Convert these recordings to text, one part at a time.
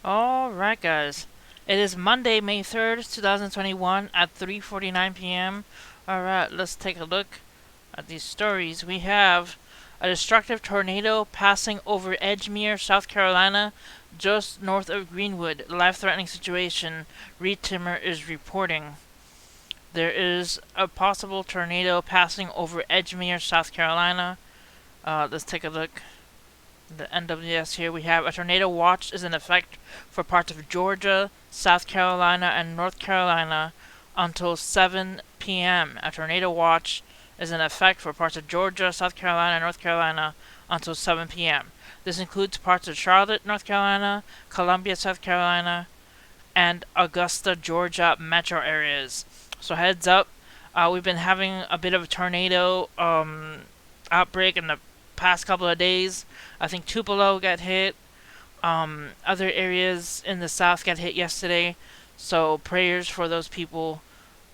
Alright, guys. It is Monday, May 3rd, 2021 at 3:49 p.m. Alright, let's take a look at these stories. We have a destructive tornado passing over Edgemere, South Carolina, just north of Greenwood. Life-threatening situation, Timmer is reporting. There is a possible tornado passing over Edgemere, South Carolina. Let's take a look. The NWS here, we have a tornado watch is in effect for parts of Georgia, South Carolina, and North Carolina until 7 p.m. A tornado watch is in effect for parts of Georgia, South Carolina, and North Carolina until 7 p.m. This includes parts of Charlotte, North Carolina, Columbia, South Carolina, and Augusta, Georgia metro areas. So heads up, we've been having a bit of a tornado outbreak in the past couple of days. I think Tupelo got hit. Other areas in the south got hit yesterday. So prayers for those people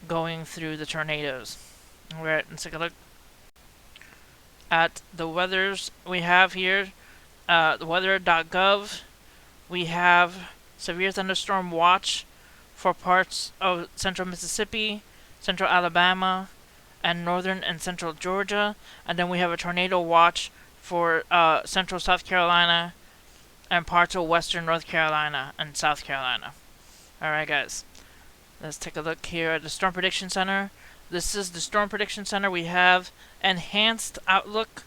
going through the tornadoes. Alright, let's take a look at the weathers we have here. The weather.gov. We have severe thunderstorm watch for parts of central Mississippi, central Alabama, and northern and central Georgia. And then we have a tornado watch for central South Carolina and parts of western North Carolina and South Carolina. Alright, guys. Let's take a look here at the Storm Prediction Center. This is the Storm Prediction Center. We have enhanced outlook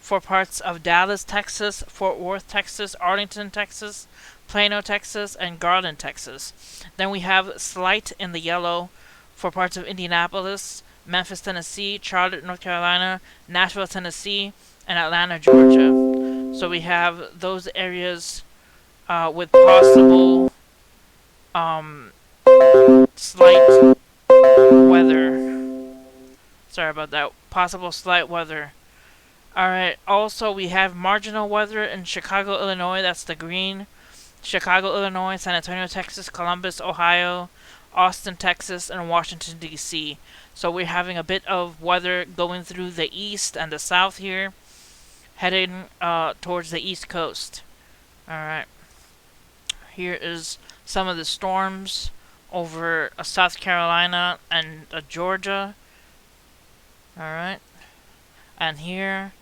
for parts of Dallas, Texas, Fort Worth, Texas, Arlington, Texas, Plano, Texas, and Garland, Texas. Then we have slight in the yellow for parts of Indianapolis, Memphis, Tennessee, Charlotte, North Carolina, Nashville, Tennessee, and Atlanta, Georgia. So we have those areas with possible slight weather. Sorry about that. Possible slight weather. Alright, also we have marginal weather in Chicago, Illinois. That's the green. Chicago, Illinois, San Antonio, Texas, Columbus, Ohio, Austin, Texas, and Washington, D.C. So we're having a bit of weather going through the east and the south here, heading towards the east coast. Alright. Here is some of the storms over South Carolina and Georgia. Alright. And here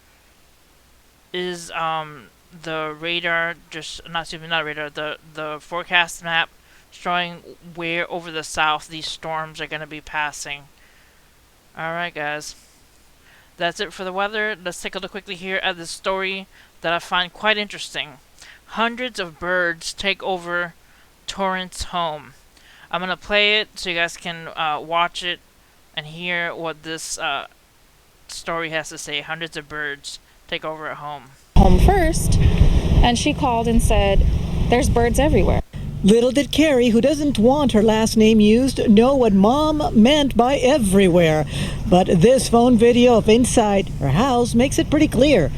is the radar, the forecast map showing where over the south these storms are going to be passing. Alright, guys. That's it for the weather. Let's take a look quickly here at this story that I find quite interesting. Hundreds of birds take over Torrance home. I'm going to play it so you guys can watch it and hear what this story has to say. Hundreds of birds take over at home. Home first, and she called and said, "There's birds everywhere." Little did Carrie, who doesn't want her last name used, know what Mom meant by everywhere. But this phone video of inside her house makes it pretty clear.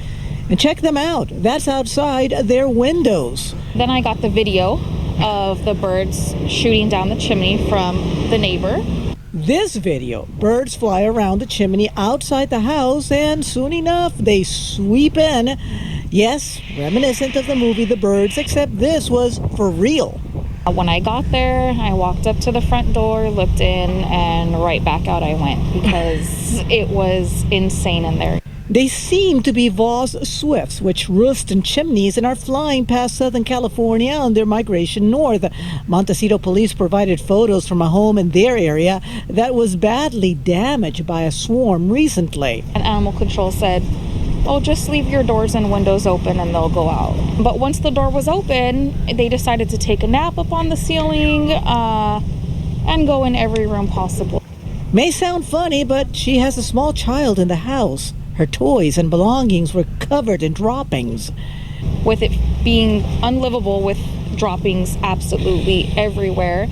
And check them out. That's outside their windows. Then I got the video of the birds shooting down the chimney from the neighbor. This video, birds fly around the chimney outside the house, and soon enough, they sweep in. Yes, reminiscent of the movie The Birds, except this was for real. When I got there, I walked up to the front door, looked in, and right back out I went because it was insane in there. They seem to be Voss swifts, which roost in chimneys and are flying past Southern California on their migration north. Montecito police provided photos from a home in their area that was badly damaged by a swarm recently. And animal control said, "Oh, just leave your doors and windows open and they'll go out." But once the door was open, they decided to take a nap up on the ceiling and go in every room possible. May sound funny, but she has a small child in the house. Her toys and belongings were covered in droppings. With it being unlivable with droppings absolutely everywhere,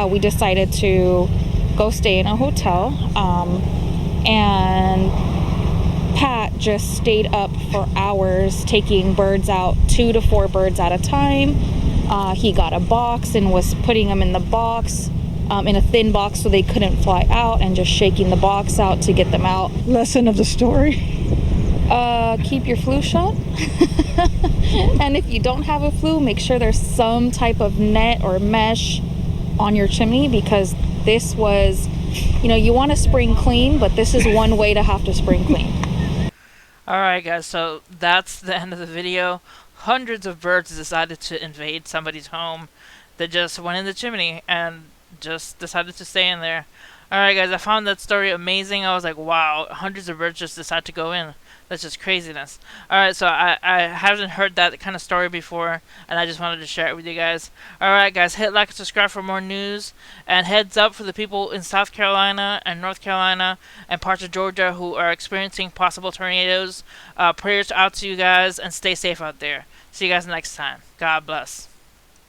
we decided to go stay in a hotel. And Pat just stayed up for hours taking birds out, 2 to 4 birds at a time. He got a box and was putting them in the box. In a thin box so they couldn't fly out, and just shaking the box out to get them out. Lesson of the story? Keep your flu shot. And if you don't have a flue, make sure there's some type of net or mesh on your chimney, because this was, you know, you want to spring clean, but this is one way to have to spring clean. Alright guys, so that's the end of the video. Hundreds of birds decided to invade somebody's home. They just went in the chimney and just decided to stay in there. Alright guys, I found that story amazing. I was like, wow, hundreds of birds just decide to go in. That's just craziness. Alright, so I haven't heard that kind of story before, and I just wanted to share it with you guys. Alright guys, hit like and subscribe for more news. And heads up for the people in South Carolina and North Carolina and parts of Georgia who are experiencing possible tornadoes. Prayers out to you guys, and stay safe out there. See you guys next time. God bless.